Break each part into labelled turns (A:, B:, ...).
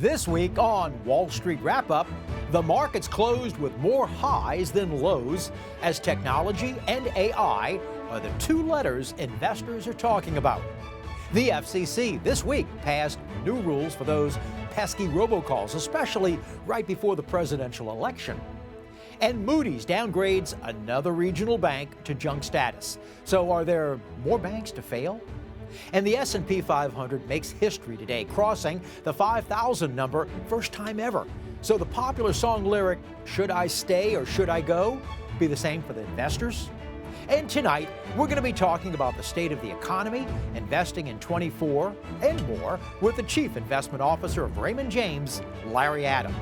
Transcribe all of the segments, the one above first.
A: This week on Wall Street Wrap-Up, the markets closed with more highs than lows as technology and AI are the two letters investors are talking about. The FCC this week passed new rules for those pesky robocalls, especially right before the presidential election. And Moody's downgrades another regional bank to junk status. So are there more banks to fail? And the S&P 500 makes history today, crossing the 5,000 number, first time ever. So the popular song lyric, "Should I stay or should I go?" be the same for the investors? And tonight, we're going to be talking about the state of the economy, investing in 24, and more with the Chief Investment Officer of Raymond James, Larry Adam.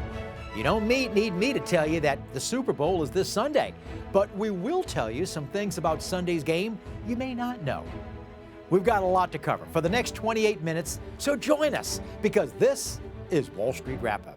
A: You don't need me to tell you that the Super Bowl is this Sunday, but we will tell you some things about Sunday's game you may not know. We've got a lot to cover for the next 28 minutes, so join us because this is Wall Street Wrap-Up.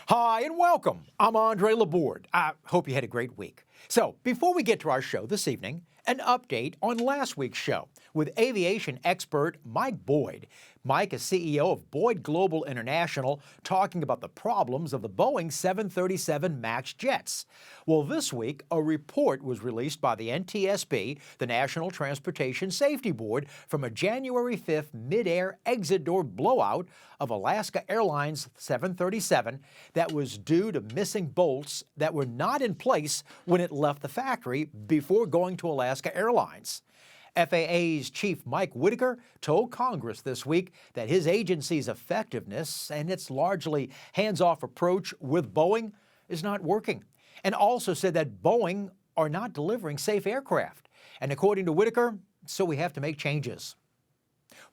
A: Hi and welcome. I'm Andre Laborde. I hope you had a great week. So before we get to our show this evening, an update on last week's show with aviation expert Mike Boyd. Mike is CEO of Boyd Global International, talking about the problems of the Boeing 737 MAX jets. Well, this week, a report was released by the NTSB, the National Transportation Safety Board, from a January 5th mid-air exit door blowout of Alaska Airlines 737 that was due to missing bolts that were not in place when it left the factory before going to Alaska Airlines. FAA's Chief Mike Whitaker told Congress this week that his agency's effectiveness and its largely hands-off approach with Boeing is not working, and also said that Boeing are not delivering safe aircraft. And according to Whitaker, so we have to make changes.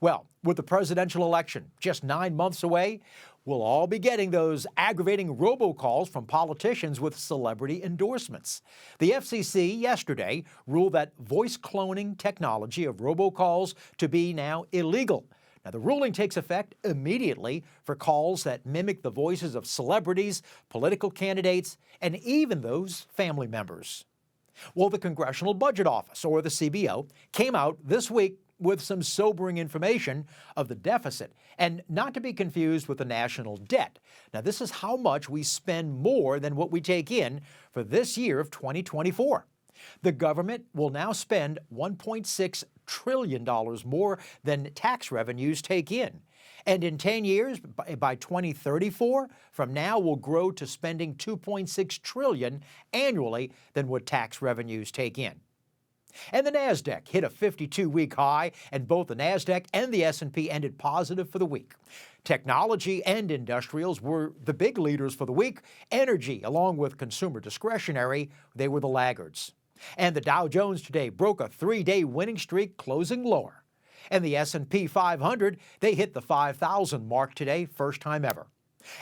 A: Well, with the presidential election just 9 months away, we'll all be getting those aggravating robocalls from politicians with celebrity endorsements. The FCC yesterday ruled that voice cloning technology of robocalls to be now illegal. Now, the ruling takes effect immediately for calls that mimic the voices of celebrities, political candidates, and even those family members. Well, the Congressional Budget Office, or the CBO, came out this week with some sobering information of the deficit, and not to be confused with the national debt. Now, this is how much we spend more than what we take in for this year of 2024. The government will now spend $1.6 trillion more than tax revenues take in. And in 10 years, by 2034, from now we'll grow to spending $2.6 trillion annually than what tax revenues take in. And the NASDAQ hit a 52-week high, and both the NASDAQ and the S&P ended positive for the week. Technology and industrials were the big leaders for the week. Energy, along with consumer discretionary, they were the laggards. And the Dow Jones today broke a 3-day winning streak, closing lower. And the S&P 500, they hit the 5,000 mark today, first time ever.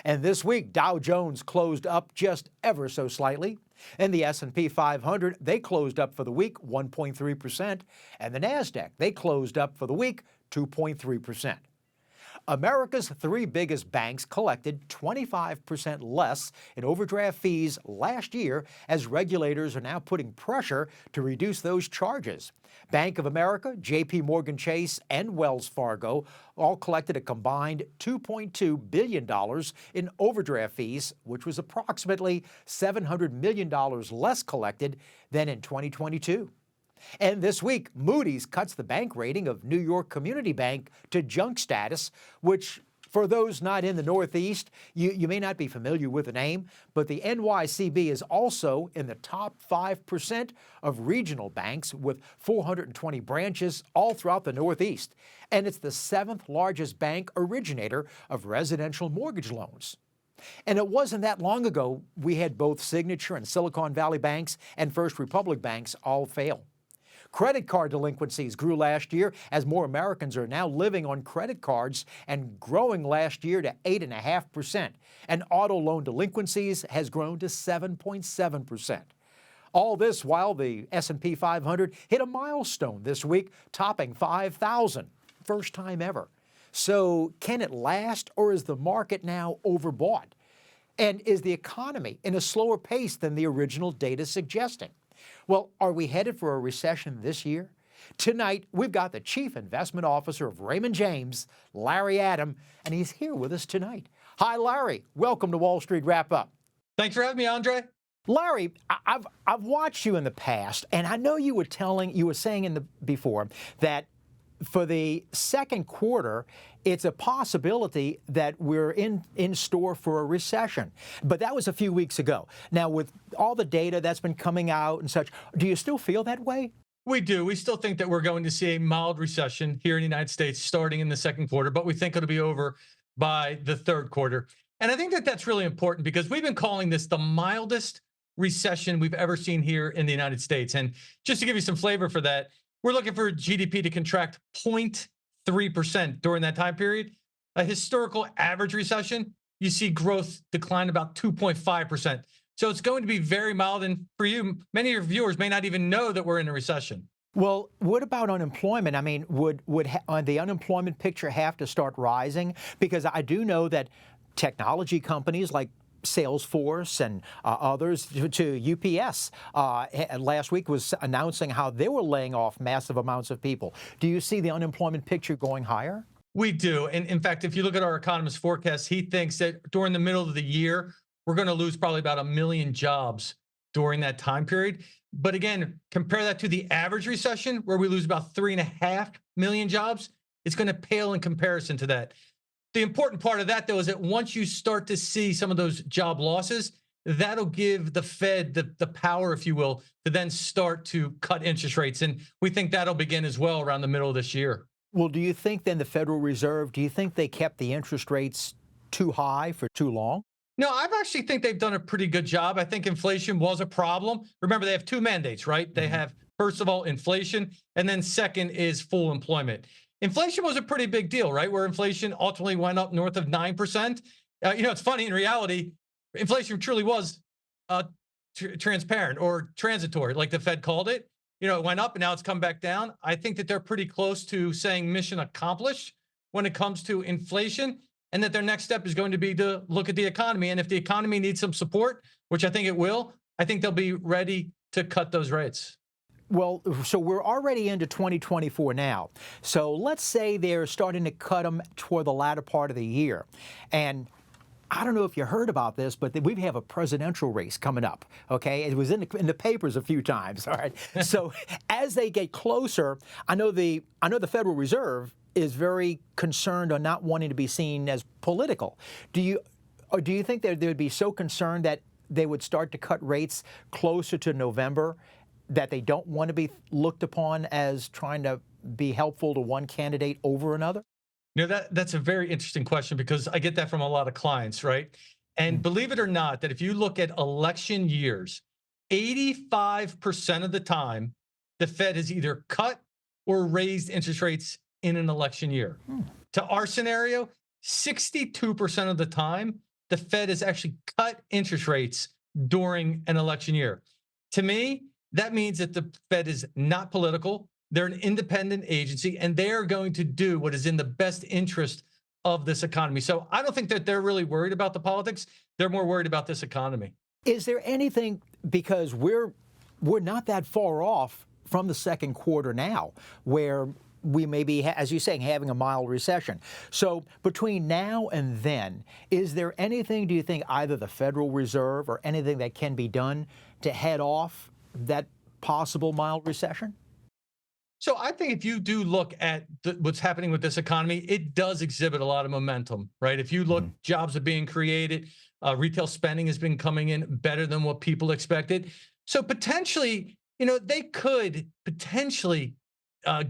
A: And this week, Dow Jones closed up just ever so slightly. And the S&P 500, they closed up for the week 1.3%. And the NASDAQ, they closed up for the week 2.3%. America's three biggest banks collected 25% less in overdraft fees last year as regulators are now putting pressure to reduce those charges. Bank of America, JP Morgan Chase, and Wells Fargo all collected a combined $2.2 billion in overdraft fees, which was approximately $700 million less collected than in 2022. And this week, Moody's cuts the bank rating of New York Community Bank to junk status, which, for those not in the Northeast, you may not be familiar with the name, but the NYCB is also in the top 5% of regional banks with 420 branches all throughout the Northeast. And it's the 7th largest bank originator of residential mortgage loans. And it wasn't that long ago we had both Signature and Silicon Valley banks and First Republic banks all fail. Credit card delinquencies grew last year as more Americans are now living on credit cards and growing last year to 8.5%. And auto loan delinquencies has grown to 7.7%. All this while the S&P 500 hit a milestone this week, topping 5,000, first time ever. So can it last, or is the market now overbought? And is the economy in a slower pace than the original data suggesting? Well, are we headed for a recession this year? Tonight, we've got the Chief Investment Officer of Raymond James, Larry Adam, and he's here with us tonight. Hi, Larry. Welcome to Wall Street Wrap-Up.
B: Thanks for having me, Andre.
A: Larry, I've watched you in the past, and I know you were saying before that for the second quarter, it's a possibility that we're in store for a recession. But that was a few weeks ago. Now, with all the data that's been coming out and such, do you still feel that way?
B: We do. We still think that we're going to see a mild recession here in the United States starting in the second quarter, but we think it'll be over by the third quarter. And I think that that's really important because we've been calling this the mildest recession we've ever seen here in the United States. And just to give you some flavor for that, we're looking for GDP to contract 0.3% during that time period. A historical average recession, you see growth decline about 2.5%. So it's going to be very mild. And for you, many of your viewers may not even know that we're in a recession.
A: Well, what about unemployment? I mean, would the unemployment picture have to start rising? Because I do know that technology companies like Salesforce and others to UPS last week was announcing how they were laying off massive amounts of people. Do you see the unemployment picture going higher?
B: We do. And in fact, if you look at our economist's forecast, he thinks that during the middle of the year, we're going to lose probably about 1 million jobs during that time period. But again, compare that to the average recession where we lose about 3.5 million jobs. It's going to pale in comparison to that. The important part of that, though, is that once you start to see some of those job losses, that'll give the Fed the power, if you will, to then start to cut interest rates. And we think that'll begin as well around the middle of this year.
A: Well, do you think then the Federal Reserve, do you think they kept the interest rates too high for too long?
B: No, I actually think they've done a pretty good job. I think inflation was a problem. Remember, they have two mandates, right? They have, first of all, inflation, and then second is full employment. Inflation was a pretty big deal, right? Where inflation ultimately went up north of 9%. It's funny, in reality, inflation truly was transparent or transitory, like the Fed called it. It went up and now it's come back down. I think that they're pretty close to saying mission accomplished when it comes to inflation, and that their next step is going to be to look at the economy. And if the economy needs some support, which I think it will, I think they'll be ready to cut those rates.
A: Well, so we're already into 2024 now. So let's say they're starting to cut them toward the latter part of the year. And I don't know if you heard about this, but we have a presidential race coming up, okay? It was in the papers a few times, all right? So as they get closer, I know the Federal Reserve is very concerned on not wanting to be seen as political. Do you think that they'd be so concerned that they would start to cut rates closer to November, that they don't want to be looked upon as trying to be helpful to one candidate over another?
B: That's a very interesting question because I get that from a lot of clients, right? And believe it or not, that if you look at election years, 85% of the time, the Fed has either cut or raised interest rates in an election year. To our scenario, 62% of the time, the Fed has actually cut interest rates during an election year. To me, that means that the Fed is not political. They're an independent agency, and they are going to do what is in the best interest of this economy. So I don't think that they're really worried about the politics. They're more worried about this economy.
A: Is there anything, because we're not that far off from the second quarter now, where we may be, as you're saying, having a mild recession. So between now and then, is there anything, do you think, either the Federal Reserve or anything that can be done to head off that possible mild recession?
B: So I think if you do look at what's happening with this economy, it does exhibit a lot of momentum, right? If you look, jobs are being created, retail spending has been coming in better than what people expected. So potentially, they could potentially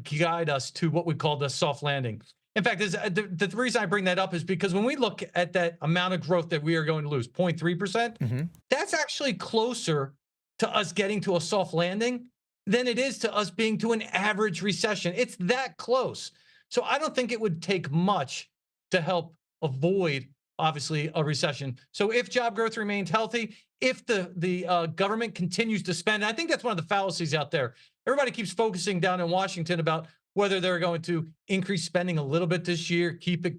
B: guide us to what we call the soft landing. In fact, the reason I bring that up is because when we look at that amount of growth that we are going to lose, 0.3%, that's actually closer to us getting to a soft landing than it is to us being to an average recession. It's that close. So I don't think it would take much to help avoid, obviously, a recession. So if job growth remains healthy, if the government continues to spend, I think that's one of the fallacies out there. Everybody keeps focusing down in Washington about whether they're going to increase spending a little bit this year, keep it,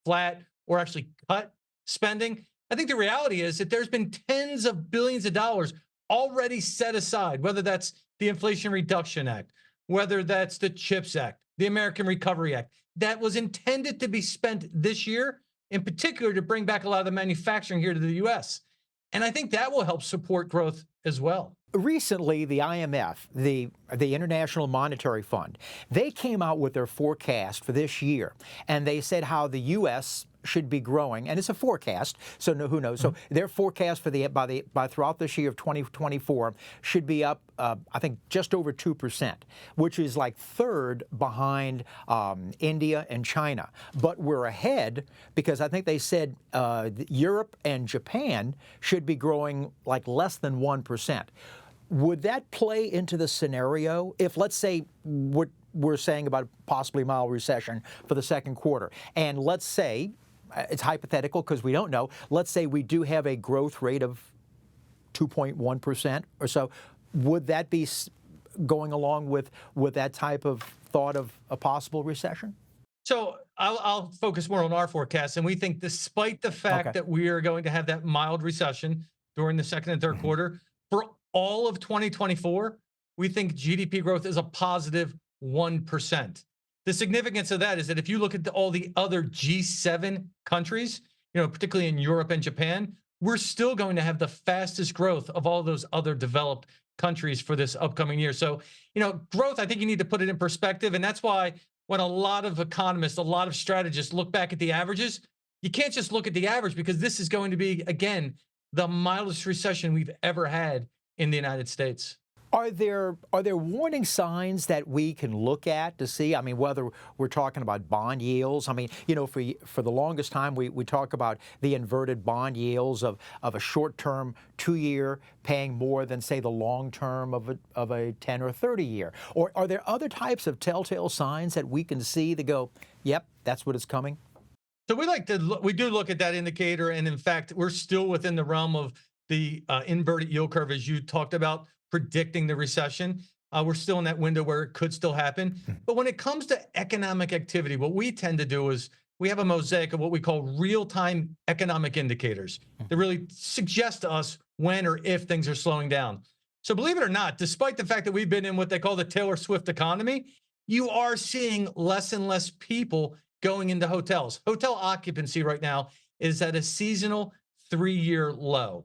B: flat, or actually cut spending. I think the reality is that there's been tens of billions of dollars already set aside, whether that's the Inflation Reduction Act, whether that's the CHIPS Act, the American Recovery Act, that was intended to be spent this year, in particular to bring back a lot of the manufacturing here to the U.S. And I think that will help support growth as well.
A: Recently, the IMF, the International Monetary Fund, they came out with their forecast for this year, and they said how the U.S. should be growing, and it's a forecast, so who knows? So their forecast for by throughout this year of 2024 should be up, I think, just over 2%, which is like third behind India and China. But we're ahead because I think they said Europe and Japan should be growing like less than 1%. Would that play into the scenario if, let's say, what we're saying about possibly mild recession for the second quarter, and let's say, it's hypothetical because we don't know, let's say we do have a growth rate of 2.1% or so, would that be going along with that type of thought of a possible recession?
B: So I'll focus more on our forecast, and we think despite the fact that we are going to have that mild recession during the second and third quarter, for all of 2024, we think GDP growth is a positive 1%. The significance of that is that if you look at all the other G7 countries, particularly in Europe and Japan, we're still going to have the fastest growth of all those other developed countries for this upcoming year. So, growth, I think you need to put it in perspective. And that's why when a lot of economists, a lot of strategists look back at the averages, you can't just look at the average because this is going to be, again, the mildest recession we've ever had in the United States.
A: Are there warning signs that we can look at to see? I mean, whether we're talking about bond yields. I mean, for the longest time, we talk about the inverted bond yields of a short-term 2-year paying more than, say, the long term of a 10 or 30-year. Or are there other types of telltale signs that we can see that go, yep, that's what is coming?
B: So we do look at that indicator, and in fact, we're still within the realm of the inverted yield curve, as you talked about, predicting the recession. We're still in that window where it could still happen. But when it comes to economic activity, what we tend to do is we have a mosaic of what we call real-time economic indicators that really suggest to us when or if things are slowing down. So believe it or not, despite the fact that we've been in what they call the Taylor Swift economy, you are seeing less and less people going into hotels. Hotel occupancy right now is at a seasonal 3-year low.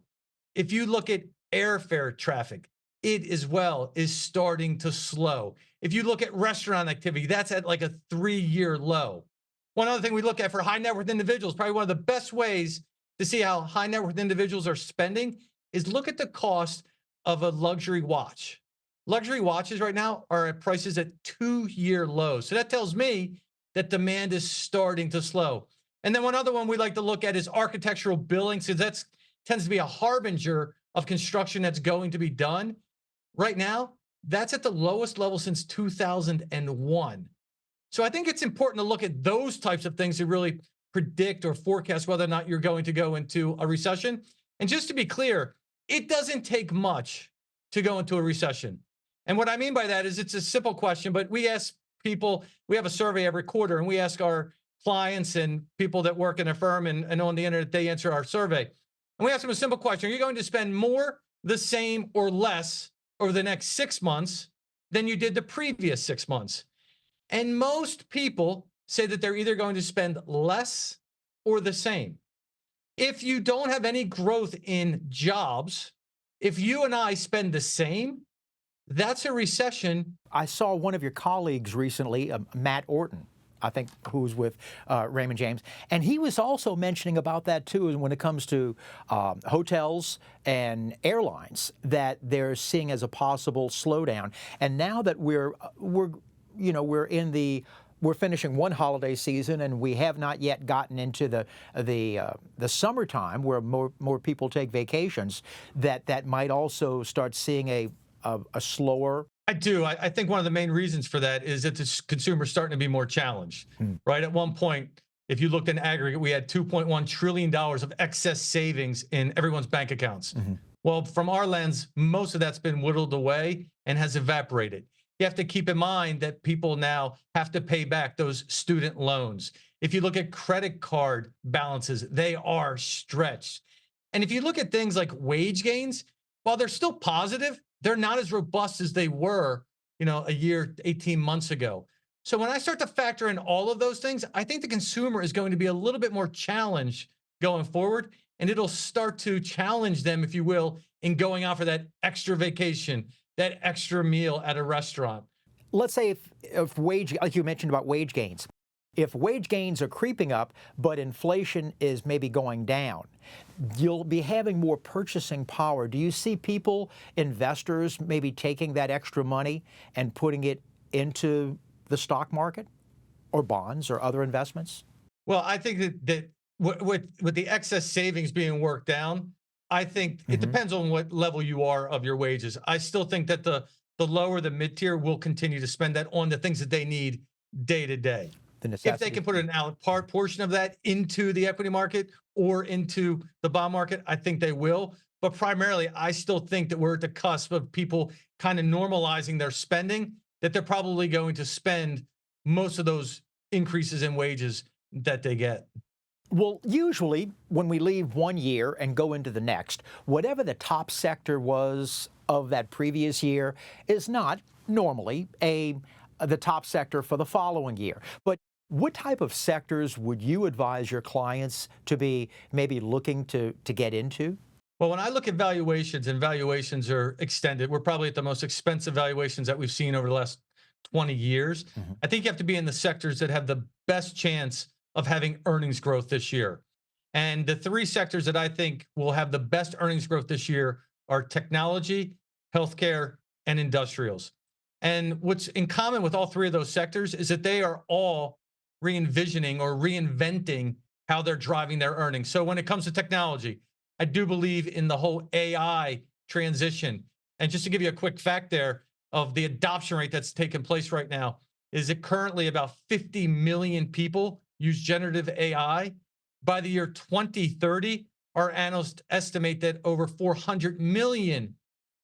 B: If you look at airfare traffic, it as well is starting to slow. If you look at restaurant activity, that's at like a 3-year low. One other thing we look at for high net worth individuals, probably one of the best ways to see how high net worth individuals are spending is look at the cost of a luxury watch. Luxury watches right now are at prices at 2-year lows. So that tells me that demand is starting to slow. And then one other one we like to look at is architectural billings, because that tends to be a harbinger of construction that's going to be done. Right now, that's at the lowest level since 2001. So I think it's important to look at those types of things to really predict or forecast whether or not you're going to go into a recession. And just to be clear, it doesn't take much to go into a recession. And what I mean by that is it's a simple question, but we ask people, we have a survey every quarter, and we ask our clients and people that work in a firm and on the internet, they answer our survey. And we ask them a simple question: are you going to spend more, the same, or less over the next 6 months than you did the previous 6 months? And most people say that they're either going to spend less or the same. If you don't have any growth in jobs, if you and I spend the same, that's a recession.
A: I saw one of your colleagues recently, Matt Orton, I think, who's with Raymond James, and he was also mentioning about that too when it comes to hotels and airlines, that they're seeing as a possible slowdown. And now that we're finishing one holiday season and we have not yet gotten into the summertime where more people take vacations, that might also start seeing a slower.
B: I do. I think one of the main reasons for that is that the consumer's starting to be more challenged, right? At one point, if you looked in aggregate, we had $2.1 trillion of excess savings in everyone's bank accounts. Well, from our lens, most of that's been whittled away and has evaporated. You have to keep in mind that people now have to pay back those student loans. If you look at credit card balances, they are stretched. And if you look at things like wage gains, while they're still positive, they're not as robust as they were, a year, 18 months ago. So when I start to factor in all of those things, I think the consumer is going to be a little bit more challenged going forward, and it'll start to challenge them, if you will, in going out for that extra vacation, that extra meal at a restaurant.
A: Let's say if wage, like you mentioned about wage gains, if wage gains are creeping up, but inflation is maybe going down, you'll be having more purchasing power. Do you see people, investors, maybe taking that extra money and putting it into the stock market or bonds or other investments?
B: Well, I think that with the excess savings being worked down, I think it depends on what level you are of your wages. I still think that the lower, the mid tier will continue to spend that on the things that they need day to day. If they can put an portion of that into the equity market or into the bond market, I think they will. But primarily, I still think that we're at the cusp of people kind of normalizing their spending, that they're probably going to spend most of those increases in wages that they get.
A: Well, usually when we leave one year and go into the next, whatever the top sector was of that previous year is not normally the top sector for the following year. But what type of sectors would you advise your clients to be maybe looking to get into?
B: Well, when I look at valuations, and valuations are extended, we're probably at the most expensive valuations that we've seen over the last 20 years. I think you have to be in the sectors that have the best chance of having earnings growth this year. And the three sectors that I think will have the best earnings growth this year are technology, healthcare, and industrials. And what's in common with all three of those sectors is that they are all re-envisioning or reinventing how they're driving their earnings. So when it comes to technology, I do believe in the whole AI transition. And just to give you a quick fact there of the adoption rate that's taking place right now, is that currently about 50 million people use generative AI. By the year 2030, our analysts estimate that over 400 million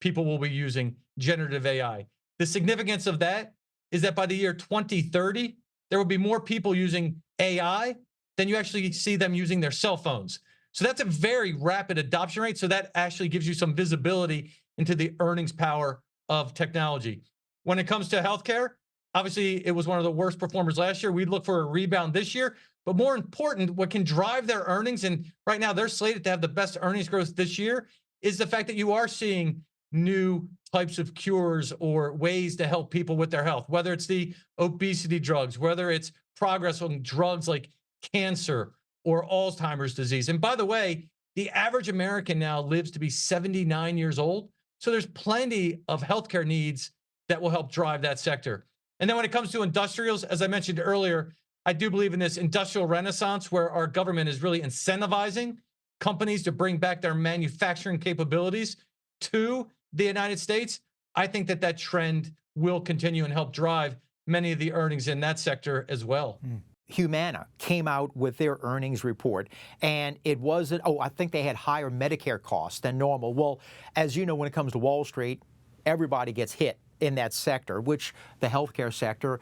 B: people will be using generative AI. The significance of that is that by the year 2030, there will be more people using AI than you actually see them using their cell phones. So that's a very rapid adoption rate. So that actually gives you some visibility into the earnings power of technology. When it comes to healthcare, obviously it was one of the worst performers last year. We'd look for a rebound this year, but more important, what can drive their earnings, and right now they're slated to have the best earnings growth this year, is the fact that you are seeing new types of cures or ways to help people with their health, whether it's the obesity drugs, whether it's progress on drugs like cancer or Alzheimer's disease. And by the way, the average American now lives to be 79 years old. So there's plenty of healthcare needs that will help drive that sector. And then when it comes to industrials, as I mentioned earlier, I do believe in this industrial renaissance where our government is really incentivizing companies to bring back their manufacturing capabilities to the United States. I think that that trend will continue and help drive many of the earnings in that sector as well.
A: Humana came out with their earnings report, and it wasn't, I think they had higher Medicare costs than normal. Well, as you know, when it comes to Wall Street, everybody gets hit in that sector, which the healthcare sector,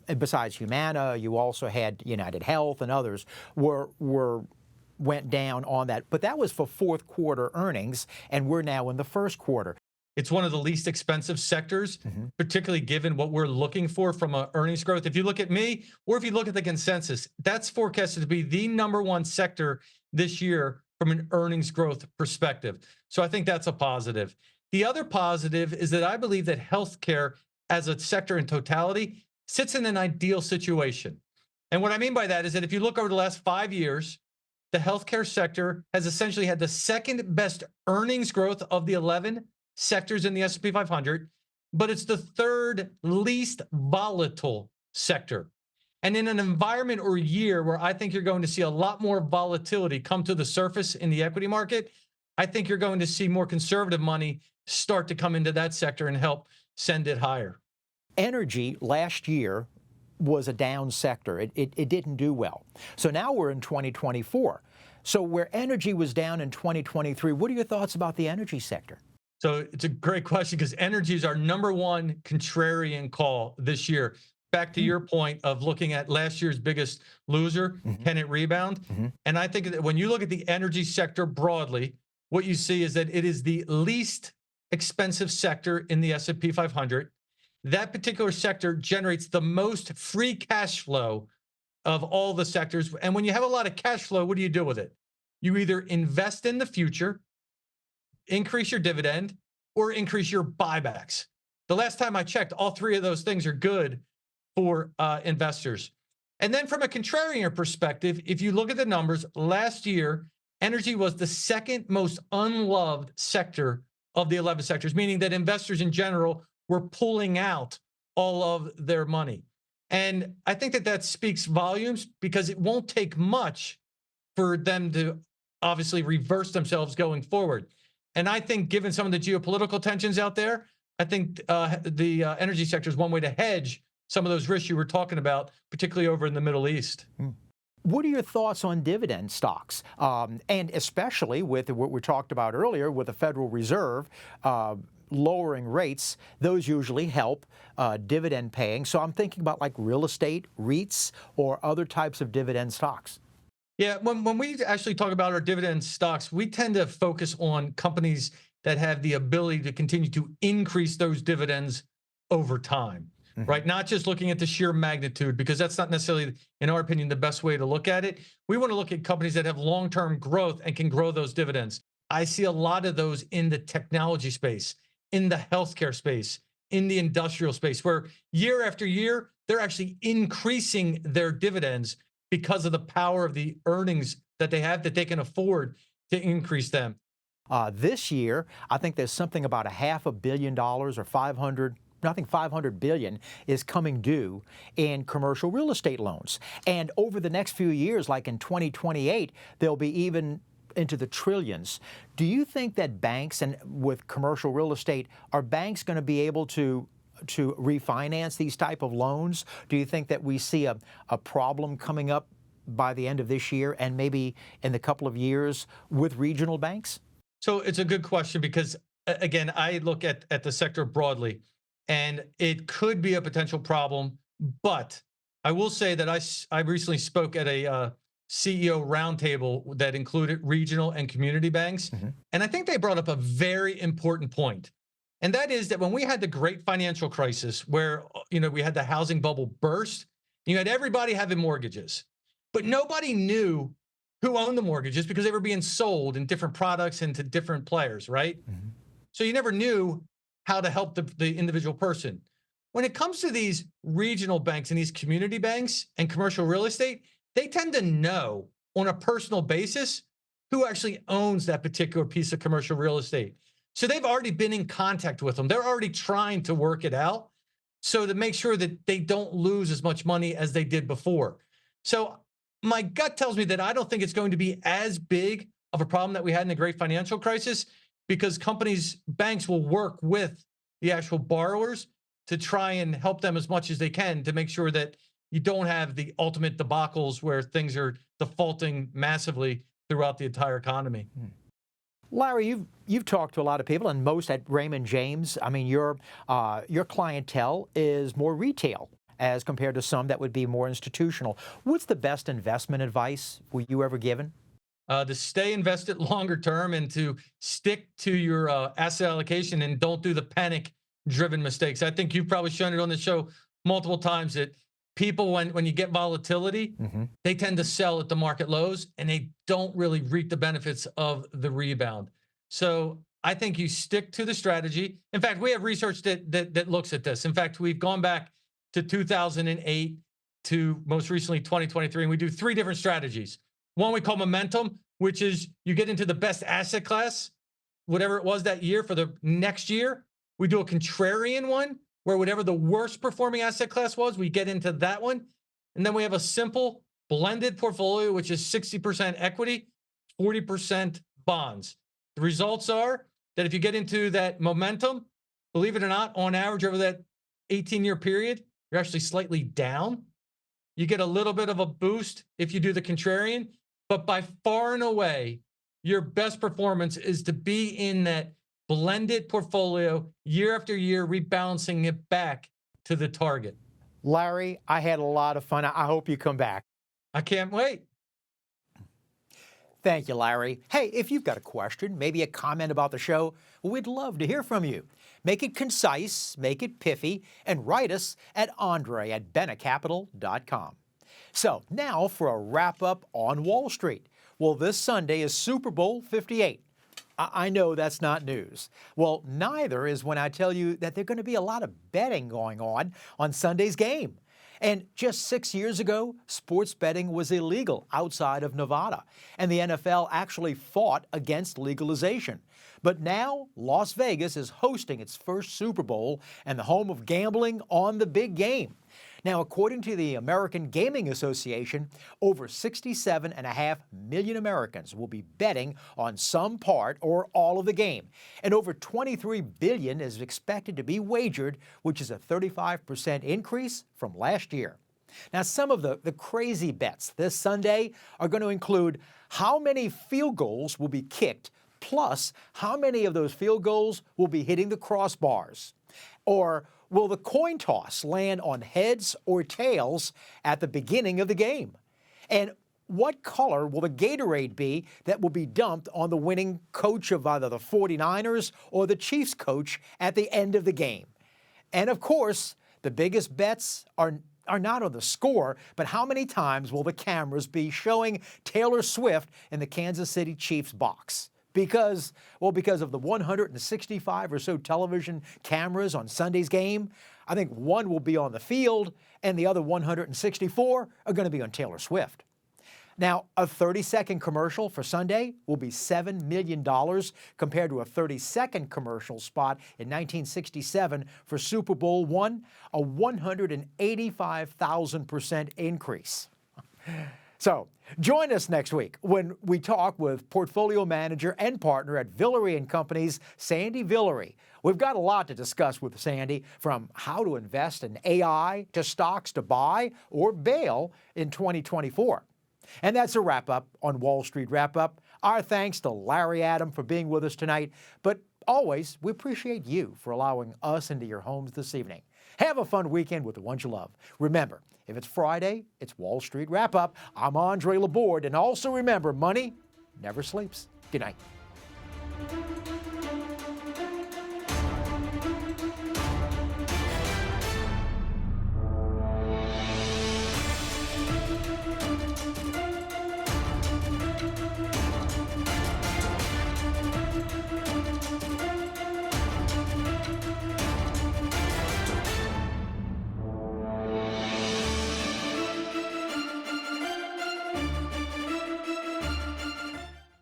A: and besides Humana, you also had United Health and others went down on that. But that was for fourth quarter earnings, and we're now in the first quarter.
B: It's one of the least expensive sectors, particularly given what we're looking for from an earnings growth. If you look at me, or if you look at the consensus, that's forecasted to be the #1 sector this year from an earnings growth perspective. So I think that's a positive. The other positive is that I believe that healthcare as a sector in totality sits in an ideal situation. And what I mean by that is that if you look over the last 5 years, the healthcare sector has essentially had the second best earnings growth of the 11 sectors in the S&P 500, but it's the third least volatile sector. And in an environment or year where I think you're going to see a lot more volatility come to the surface in the equity market, I think you're going to see more conservative money start to come into that sector and help send it higher.
A: Energy last year was a down sector. It didn't do well. So now we're in 2024. So where energy was down in 2023, what are your thoughts about the energy sector?
B: So it's a great question because energy is our #1 contrarian call this year. Back to your point of looking at last year's biggest loser, can it rebound? And I think that when you look at the energy sector broadly, what you see is that it is the least expensive sector in the S&P 500. That particular sector generates the most free cash flow of all the sectors. And when you have a lot of cash flow, what do you do with it? You either invest in the future, increase your dividend, or increase your buybacks. The last time I checked, all three of those things are good for investors. And then from a contrarian perspective, if you look at the numbers, last year, energy was the second most unloved sector of the 11 sectors, meaning that investors in general were pulling out all of their money. And I think that that speaks volumes, because it won't take much for them to obviously reverse themselves going forward. And I think, given some of the geopolitical tensions out there, I think the energy sector is one way to hedge some of those risks you were talking about, particularly over in the Middle East.
A: What are your thoughts on dividend stocks? And especially with what we talked about earlier with the Federal Reserve lowering rates, those usually help dividend paying. So I'm thinking about like real estate, REITs, or other types of dividend stocks.
B: Yeah, when we actually talk about our dividend stocks, we tend to focus on companies that have the ability to continue to increase those dividends over time, right? Not just looking at the sheer magnitude, because that's not necessarily, in our opinion, the best way to look at it. We want to look at companies that have long-term growth and can grow those dividends. I see a lot of those in the technology space, in the healthcare space, in the industrial space, where year after year, they're actually increasing their dividends because of the power of the earnings that they have, that they can afford to increase them.
A: This year, I think there's something about $500 million or 500. I think 500 billion is coming due in commercial real estate loans. And over the next few years, like in 2028, they'll be even into the trillions. Do you think that banks, and with commercial real estate, are banks going to be able to refinance these type of loans? Do you think that we see a problem coming up by the end of this year and maybe in the couple of years with regional banks?
B: So it's a good question, because, again, I look at the sector broadly, and it could be a potential problem. But I will say that I recently spoke at a CEO roundtable that included regional and community banks. And I think they brought up a very important point. And that is that when we had the great financial crisis, where we had the housing bubble burst, you had everybody having mortgages, but nobody knew who owned the mortgages, because they were being sold in different products and to different players, right? So you never knew how to help the individual person. When it comes to these regional banks and these community banks and commercial real estate, they tend to know on a personal basis who actually owns that particular piece of commercial real estate. So they've already been in contact with them. They're already trying to work it out, so to make sure that they don't lose as much money as they did before. So my gut tells me that I don't think it's going to be as big of a problem that we had in the great financial crisis, because banks will work with the actual borrowers to try and help them as much as they can to make sure that you don't have the ultimate debacles where things are defaulting massively throughout the entire economy.
A: Larry, you've talked to a lot of people, and most at Raymond James. I mean, your clientele is more retail as compared to some that would be more institutional. What's the best investment advice were you ever given?
B: To stay invested longer term, and to stick to your asset allocation, and don't do the panic-driven mistakes. I think you've probably shown it on the show multiple times that people, when you get volatility, they tend to sell at the market lows, and they don't really reap the benefits of the rebound. So I think you stick to the strategy. In fact, we have research that looks at this. In fact, we've gone back to 2008 to most recently 2023, and we do 3 different strategies. One we call momentum, which is you get into the best asset class, whatever it was that year, for the next year. We do a contrarian one, where whatever the worst performing asset class was, we get into that one. And then we have a simple blended portfolio, which is 60% equity, 40% bonds. The results are that if you get into that momentum, believe it or not, on average over that 18-year period, you're actually slightly down. You get a little bit of a boost if you do the contrarian, but by far and away, your best performance is to be in that blended portfolio year after year, rebalancing it back to the target.
A: Larry, I had a lot of fun. I hope you come back.
B: I can't wait.
A: Thank you, Larry. Hey, if you've got a question, maybe a comment about the show, we'd love to hear from you. Make it concise, make it pithy, and write us at andre@benacapital.com. So now for a wrap-up on Wall Street. Well, this Sunday is Super Bowl 58. I know that's not news. Well, neither is when I tell you that there's going to be a lot of betting going on Sunday's game. And just 6 years ago, sports betting was illegal outside of Nevada, and the NFL actually fought against legalization. But now, Las Vegas is hosting its first Super Bowl and the home of gambling on the big game. Now, according to the American Gaming Association, over 67.5 million Americans will be betting on some part or all of the game, and over $23 billion is expected to be wagered, which is a 35% increase from last year. Now, some of the crazy bets this Sunday are going to include how many field goals will be kicked, plus how many of those field goals will be hitting the crossbars. Or will the coin toss land on heads or tails at the beginning of the game? And what color will the Gatorade be that will be dumped on the winning coach of either the 49ers or the Chiefs coach at the end of the game? And of course, the biggest bets are not on the score, but how many times will the cameras be showing Taylor Swift in the Kansas City Chiefs box? Because of the 165 or so television cameras on Sunday's game, I think one will be on the field and the other 164 are going to be on Taylor Swift. Now, a 30-second commercial for Sunday will be $7 million compared to a 30-second commercial spot in 1967 for Super Bowl I, a 185,000% increase. So, join us next week when we talk with portfolio manager and partner at Villery & Company's Sandy Villery. We've got a lot to discuss with Sandy, from how to invest in AI to stocks to buy or bail in 2024. And that's a wrap-up on Wall Street Wrap-Up. Our thanks to Larry Adam for being with us tonight, but always, we appreciate you for allowing us into your homes this evening. Have a fun weekend with the ones you love. Remember, if it's Friday, it's Wall Street Wrap-Up. I'm Andre Laborde, and also remember, money never sleeps. Good night.